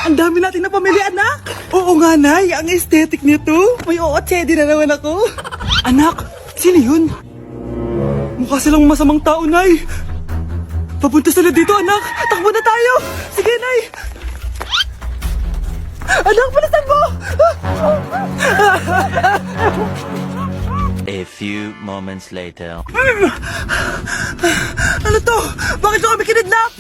Ang dami natin na pamilya, anak. Oo nga, Nay. Ang aesthetic nito. May ootsedi na naman ako. Anak, sino yun? Mukha silang masamang tao, Nay. Papunta sila dito, anak. Takbo na tayo. Sige, Nay. Anak, palitan mo! A few moments later. Ano to? Bakit nyo kami kinidnap?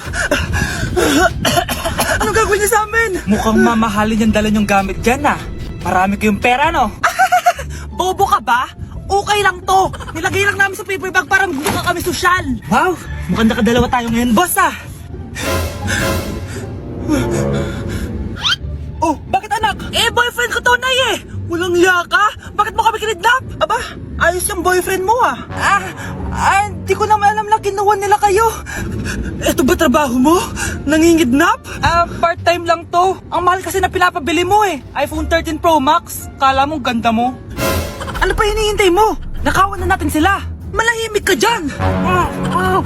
Anong gagawin niya sa amin? Mukhang mamahalin yung dala nyong gamit dyan ah. Marami kayong pera, no? Bobo ka ba? Okay lang to. Nilagay lang namin sa paper bag para magbuka kami sosyal. Wow! Mukhang nakadalawa tayo ngayon, boss ah! Oh, bakit anak? Eh, boyfriend ko to, Nay eh. Walang hiya ka? Bakit mo kami kinidnap? Aba, ayos yung boyfriend mo ah. Di ko naman alam na kinuha nila kayo. Ito ba trabaho mo? Nangingidnap? Part-time lang to. Ang mahal kasi na pinapabili mo eh. iPhone 13 Pro Max. Kala mo ganda mo. Ano pa hinihintay mo? Nakawan na natin sila. Malahimik ka dyan.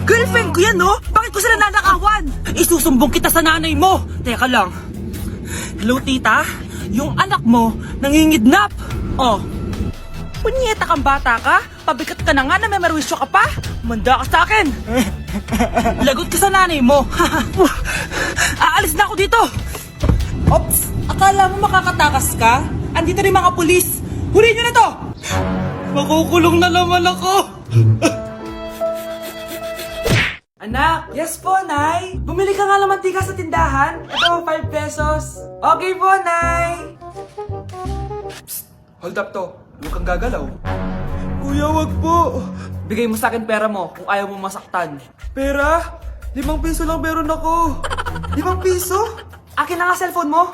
Girlfriend ko yan, no? Bakit ko sila nanakawan? Isusumbong kita sa nanay mo. Teka lang. Hello, tita? Yung anak mo nangingidnap. Oh. Punyeta kang bata ka? Pabigat ka na nga na may marwisyo ka pa? Manda ka sa akin. Lagot ka sa nanay mo. Aalis na ako dito. Ops! Akala mo makakatakas ka? Andito rin mga pulis. Huli nyo na to! Makukulong na naman ako. Anak! Yes po, Nay! Bumili ka nga ng mantika sa tindahan. Ito, 5 pesos. Okay po, Nay! Psst! Hold up to. Huwag kang gagalaw. Kuya, wag po. Bigay mo sa akin pera mo kung ayaw mo masaktan. Pera? 5 piso lang meron ako. 5 piso? Akin na nga cellphone mo.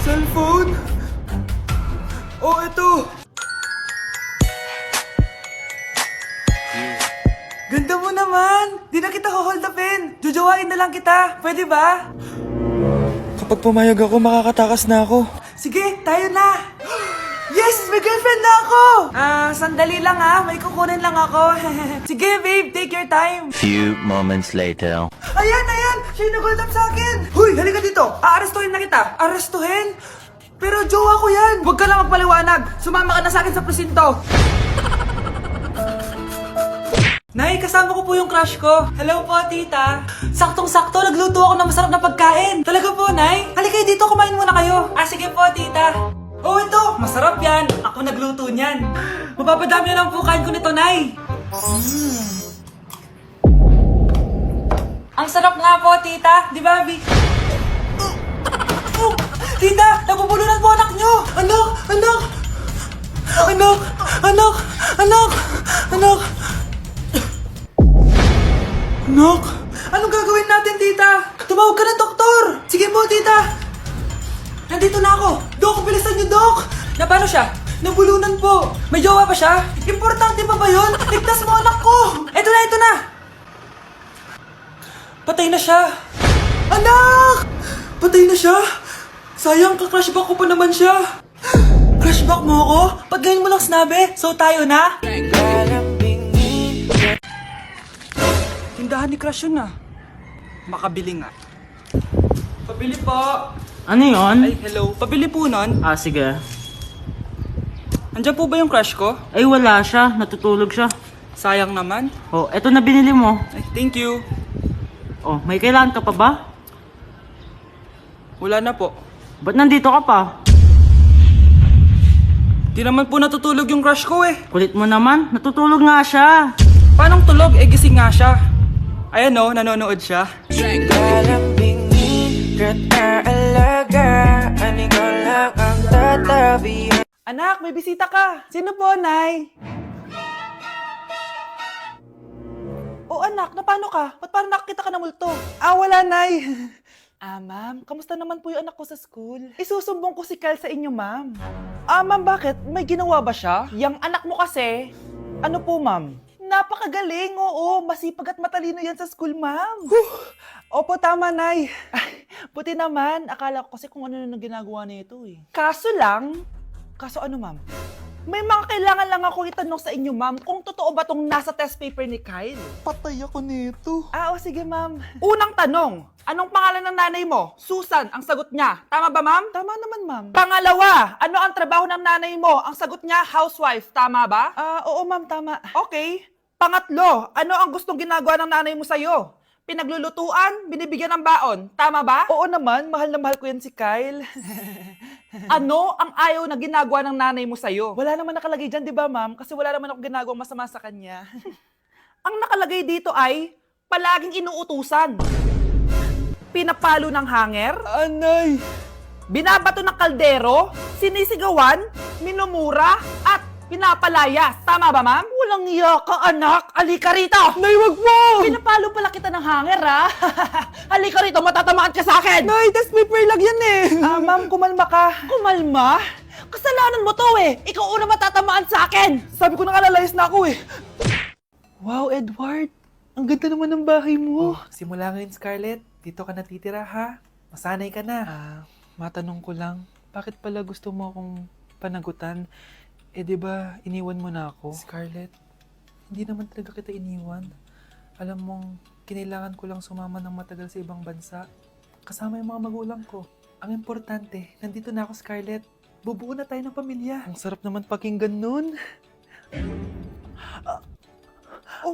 Cellphone? Oh, ito. Ganda mo naman! Di na kita hold upin! Jojowain na lang kita! Pwede ba? Kapag pumayag ako, makakatakas na ako. Sige, tayo na! Yes! May girlfriend na ako! Sandali lang ha. May kukunin lang ako. Sige, babe. Take your time. Few moments later. Ayan! Siya yung nag-hold up sa akin! Huy! Halika dito! Aarestuhin na kita! Arestuhin? Pero jowa ko yan! Huwag ka lang magpaliwanag! Sumama ka na sa akin sa presinto! Nay, kasama ko po yung crush ko. Hello po, tita. Saktong-sakto, nagluto ako ng masarap na pagkain. Talaga po, Nay? Halika dito, kumain muna kayo. Sige po, tita. Oh, ito! Masarap yan! Ako nagluto niyan. Mapapadami na lang po kain ko nito, Nay. Ang sarap nga po, tita. Di ba, Vic? Tita, nabubulunan po anak nyo! Anak! Anak! Anong gagawin natin, tita? Tumawag ka ng doktor! Sige po, tita! Nandito na ako! Dok, bilisan niyo, Dok! Na paano siya? Nabulunan po! May jowa pa siya? Importante pa ba yun? Ligtas mo anak ko! Ito na! Patay na siya! Anak! Patay na siya? Sayang, ka-crushback ko pa naman siya! Crushback mo ako? Ba't ganyan mo lang sinabi? So tayo na? Tindahan ni Crush yun ah. Makabili nga. Pabili po. Ano yun? Ay, hello. Pabili po nun. Sige. Andiyan po ba yung crush ko? Ay, wala siya. Natutulog siya. Sayang naman. Oh, eto na binili mo. Ay, thank you. Oh, may kailangan ka pa ba? Wala na po. Ba't nandito ka pa? Di naman po natutulog yung crush ko eh. Kulit mo naman. Natutulog nga siya. Paanong tulog? Eh, gising nga siya. Ayan o, nanonood siya. Anak, may bisita ka. Sino po, Nay? Oh, anak, na paano ka? Ba't parang nakakita ka ng multo? Wala, Nay. Ma'am, kamusta naman po yung anak ko sa school? Isusumbong ko si Kyle sa inyo, ma'am. Ma'am, bakit? May ginawa ba siya? Yang anak mo kasi. Ano po, ma'am? Napakagaling, oo. Masipag at matalino yan sa school, ma'am. Opo, tama, Nay. Buti naman. Akala ko kasi kung ano na ginagawa nito eh. Kaso ano, ma'am? May mga kailangan lang ako itanong sa inyo, ma'am, kung totoo ba tong nasa test paper ni Kyle? Patay ako nito. Sige, ma'am. Unang tanong, anong pangalan ng nanay mo? Susan, ang sagot niya. Tama ba, ma'am? Tama naman, ma'am. Pangalawa, ano ang trabaho ng nanay mo? Ang sagot niya, housewife. Tama ba? Oo, ma'am, tama. Okay. Pangatlo, ano ang gustong ginagawa ng nanay mo sa'yo? Pinaglulutuan, binibigyan ng baon. Tama ba? Oo naman, mahal na mahal ko yan si Kyle. Ano ang ayaw na ginagawa ng nanay mo sa'yo? Wala naman nakalagay dyan, di ba, ma'am? Kasi wala naman ako ginagawang masama sa kanya. Ang nakalagay dito ay palaging inuutusan. Pinapalo ng hanger, Anay! binabato ng kaldero, sinisigawan, minumura, at pinapalayas. Tama ba, ma'am? Walang iya ka, anak. Halika rito. Nay, wag mo! Pinapalo pala kita ng hanger, ha? Halika rito, matatamaan ka sa akin. Nay, test paper lang yan eh! Ma'am, kumalma ka. Kumalma? Kasalanan mo to eh. Ikaw una matatamaan sa akin. Sabi ko nakalalayas na ako eh. Wow, Edward. Ang ganda naman ng bahay mo. Simula ngayon, Scarlett. Dito ka natitira, ha? Masanay ka na. Matanong ko lang, bakit pala gusto mo akong panagutan? Di ba, iniwan mo na ako? Scarlett, hindi naman talaga kita iniwan. Alam mong, kinailangan ko lang sumama ng matagal sa ibang bansa. Kasama yung mga magulang ko. Ang importante, nandito na ako, Scarlett. Bubuo na tayo ng pamilya. Ang sarap naman pakinggan nun.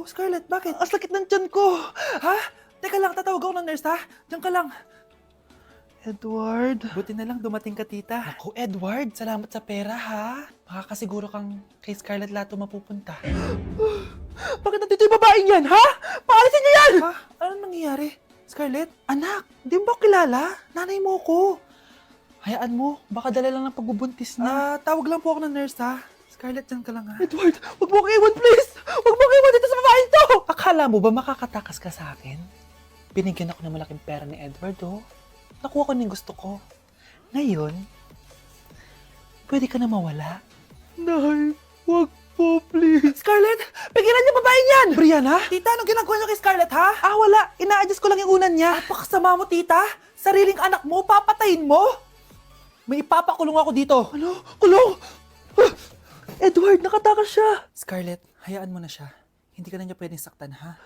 Scarlett, bakit? Ang sakit ng tiyan ko! Ha? Teka lang, tatawag ako ng nurse, ha? Diyan ka lang. Edward. Buti na lang dumating ka, tita. Ako, Edward, salamat sa pera, ha? Makakasiguro kang kay Scarlett Lato mapupunta. Bakit nandito yung babaeng yan, ha? Paalisin niyo yan! Ha? Anong nangyayari? Scarlett? Anak, di mo ba kilala? Nanay mo ko. Hayaan mo, baka dala lang ng pagbubuntis na. Tawag lang po ako ng nurse, ha? Scarlett, dyan ka lang, ha? Edward, wag mo kang iwan, please! Wag mo kang iwan dito sa babaeng to! Akala mo ba makakatakas ka sa akin? Binigyan ako ng malaking pera ni Edward, oh. Nakuha ko na yung gusto ko. Ngayon, pwede ka na mawala. Nay, wag po, please. Scarlett, pigilan niyo babaeng yan! Brianna? Tita, anong ginagawa niyo kay Scarlett, ha? Wala. Ina-adjust ko lang yung unan niya. Napakasama mo, tita. Sariling anak mo, papatayin mo. May ipapakulong ako dito. Ano? Kulong? Edward, nakatakas siya. Scarlett, hayaan mo na siya. Hindi ka na niya pwedeng saktan, ha?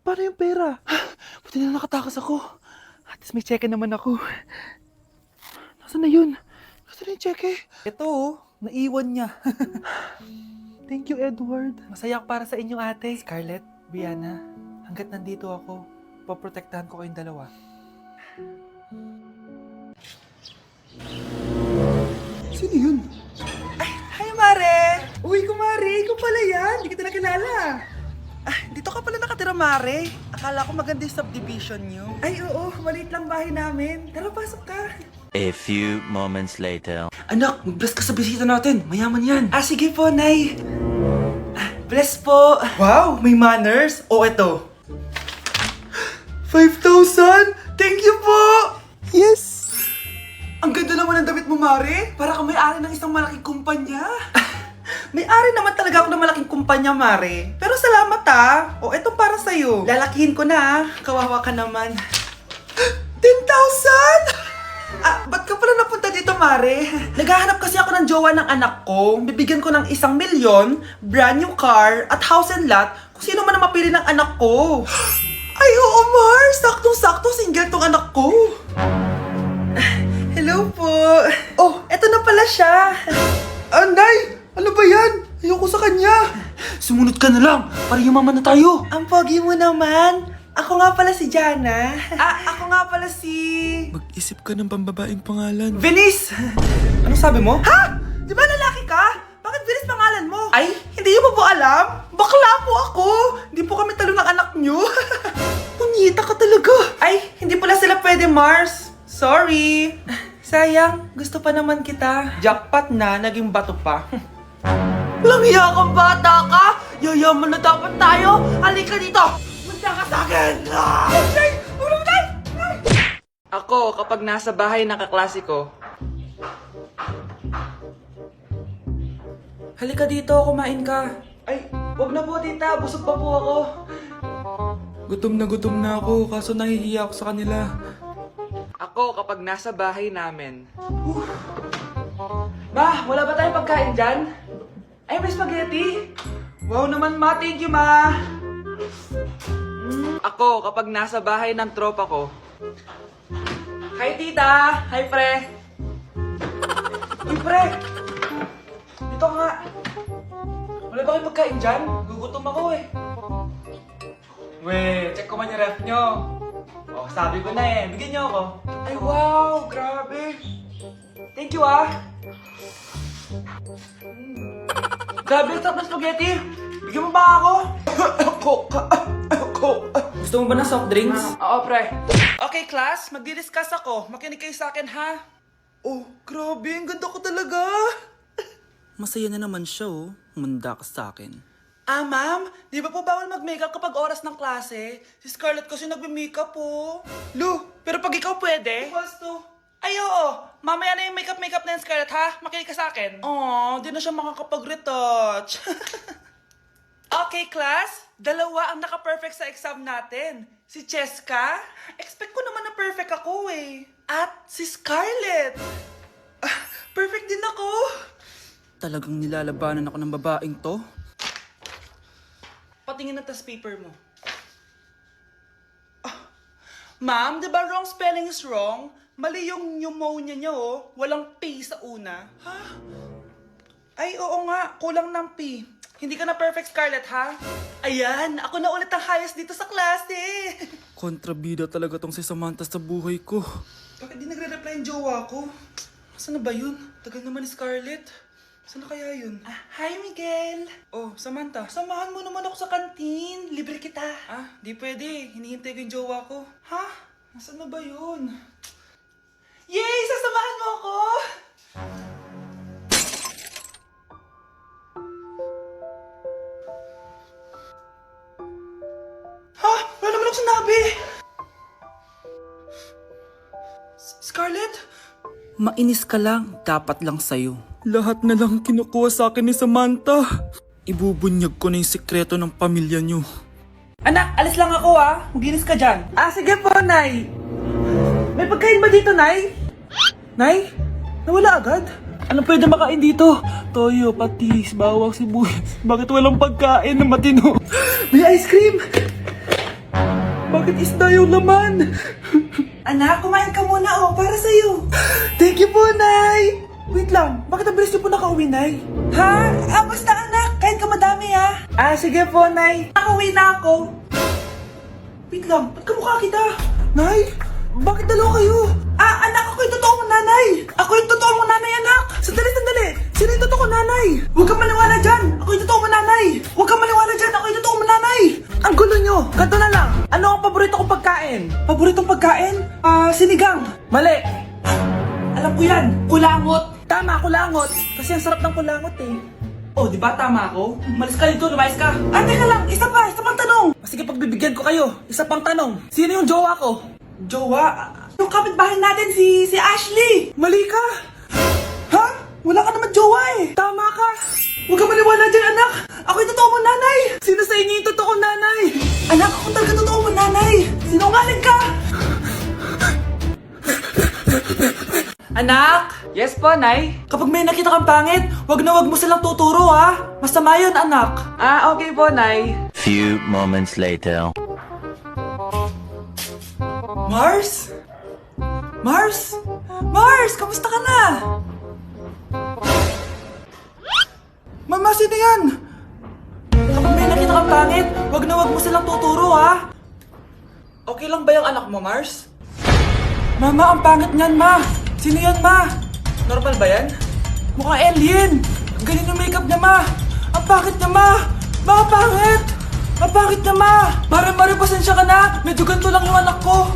Paano yung pera? Buti na nakatakas ako. At least may cheque naman ako. Nasaan na yun? Nasaan na yung cheque? Ito, naiwan niya. Thank you, Edward. Masaya ako para sa inyo, ate. Scarlett, Brianna, hanggat nandito ako, poprotektahan ko kayong dalawa. Sino yun? Hi, Mare! Uy, kumare, ikaw pala yan. Hindi kita nakilala. Dito ka pala nakatira, Mare. Akala ko maganda yung subdivision nyo. Ay, oo. Maliit lang bahay namin. Tara, pasok ka. A few moments later. Anak, mag-bless ka sa bisita natin. Mayaman yan. Sige po, Nay. Bless po. Wow, may manners. Eto. 5,000? Thank you po! Yes! Ang ganda naman ng damit mo, Mare. Para kang may-ari ng isang malaking kumpanya. May-ari naman talaga ako ng malaking kumpanya, Mare. Pero salamat, eto para sa'yo. Lalakihin ko na, kawawa ka naman. 10,000? Ba't ka pala napunta dito, Mare? Naghahanap kasi ako ng jowa ng anak ko. Bibigyan ko ng 1 milyon, brand new car, at house and lot kung sino man ang mapili ng anak ko. Ay, oo, Mar! Saktong-sakto, single tong anak ko. Hello po. Eto na pala siya. Nay! Ano ba yan? Ayoko sa kanya. Sumunod ka na lang, para yumaman na tayo. Ang pogi mo naman. Ako nga pala si Jana. Ako nga pala si... Mag-isip ka ng pambabaeng pangalan. Venice! Anong sabi mo? Ha? Di ba lalaki ka? Bakit Venice pangalan mo? Ay, hindi niyo po alam? Bakla po ako. Hindi po kami talo ng anak niyo. Punyita ka talaga. Ay, hindi pala sila pwede, Mars. Sorry. Sayang, gusto pa naman kita. Jackpot na, naging bato pa. Walang hiya kang bata ka! Yayaman na dapat tayo! Halika dito! Punta ka sa akin! Ako, kapag nasa bahay ng kaklase ko. Halika dito, kumain ka. Ay, wag na po, tita. Busog pa po ako. Gutom na ako, kaso nahihiya ako sa kanila. Ako, kapag nasa bahay namin. Ma, wala ba tayong pagkain dyan? may spaghetti? Wow naman, ma. Thank you, ma. Ako, kapag nasa bahay ng tropa ko. Hi, tita. Hi, pre. Uy, pre. Dito nga. Wala ba kayong pagkain dyan? Gugutom ako eh. Weh, check ko man yung ref nyo. Oh, sabi ko na eh. Bigyan nyo ako. Ay, wow. Grabe. Thank you, ah. Grabe, ang sarap ng spaghetti. Bigyan mo ba ako? Gusto mo ba ng soft drinks? Oo, pre. Okay, class. Magdi-discuss ako. Makinig kayo sa akin, ha? Oh, grabe. Ang ganda ko talaga. Masaya na naman siya, oh. Manda ka sa akin. Ah, ma'am, di ba po bawal mag-makeup kapag oras ng klase? Si Scarlett kasi nagme-makeup po. Lu, pero pag ikaw pwede? Gusto. Ay, oo. Mamaya na yung makeup na yung Scarlett, ha? Makinig ka sa akin. Aw, di na siya makakapag-retouch. Okay, class. Dalawa ang naka-perfect sa exam natin. Si Cheska. Expect ko naman na perfect ako, eh. At si Scarlett. Perfect din ako. Talagang nilalabanan ako ng babaeng to? Patingin na tas paper mo. Ma'am, di ba wrong spelling is wrong? Mali yung pneumonia niya, oh. Walang P sa una. Ha? Ay, oo nga. Kulang ng P. Hindi ka na perfect, Scarlett, ha? Ayan, ako na ulit ang highest dito sa klase. Kontrabida talaga tong si Samantha sa buhay ko. Bakit di nagre-reply yung jowa ko? Saan na ba yun? Tagal naman ni Scarlett. Saan na kaya yun? Hi, Miguel! Oh, Samantha, samahan mo naman ako sa kantin. Libre kita. Di pwede. Hinihintay ko yung jowa ko. Ha? Nasaan na ba yun? Yay! Sasamahan mo ako! Ha? Wala naman ako sinabi! Scarlett? Mainis ka lang, dapat lang sa'yo. Lahat na lang kinukuha sa akin ni Samantha. Ibubunyag ko na yung sikreto ng pamilya niyo. Anak, alis lang ako ah. Maginis ka dyan. Sige po, Nay. May pagkain ba dito, Nay? Nay? Nawala agad? Anong pwede makain dito? Toyo, patis, bawang, sibuyas. Bakit walang pagkain na matino? May ice cream! Bakit isda yung laman? Anak, kumain ka muna oh, para sa'yo. Thank you po, Nay! Wait lang, bakit ang bilis niyo po nakauwi, Nay? Ha? Basta anak, kain ka madami ha. Sige po, Nay. Nakauwi na ako. Wait lang, ba't kamukha kita? Nay, bakit dalawa kayo? Anak, ako yung totoo mong nanay. Ako yung totoo mong nanay, anak. Sandali. Sino yung totoo kong nanay? Huwag kang maniwala dyan. Ako yung totoo mong nanay. Huwag kang maniwala dyan. Ako yung totoo mong nanay. Ang gulo nyo. Ganto na lang. Ano ang paborito kong pagkain? Paboritong pagkain? Sinigang. Mali. Alam ko yan. Kulangot. Tama, kulangot. Kasi ang sarap ng kulangot eh. Oh, di ba tama ako? Malis ka dito, lumayas ka. Teka lang, isa pang tanong. Sige, pagbibigyan ko kayo. Isa pang tanong. Sino yung jowa ko? Jowa? Yung kapitbahay natin, si Ashley. Mali ka. Ha? Wala ka naman jowa eh. Tama ka. Huwag ka maniwala dyan, anak. Ako yung totoo mong nanay. Sino sa inyo yung totoo kong nanay? Anak, ako talaga totoo mong nanay. Sinungaling ka. Anak! Yes po, Nay? Kapag may nakita kang pangit, wag mo silang tuturo, ha? Masama yun, anak. Okay po, Nay. Few moments later. Mars? Mars? Mars, kamusta ka na? Mama, sino yan? Kapag may nakita kang pangit, wag mo silang tuturo, ha? Okay lang ba yung anak mo, Mars? Mama, ang pangit niyan, Ma. Sino yan, Ma? Normal ba yan? Mukhang alien. Ang galing yung makeup niya, Ma. Ang pangit niya, Ma. Ma, ang pangit. Ang pangit niya, Ma. Mare, pasensya ka na. Medyo ganito lang yung anak ko.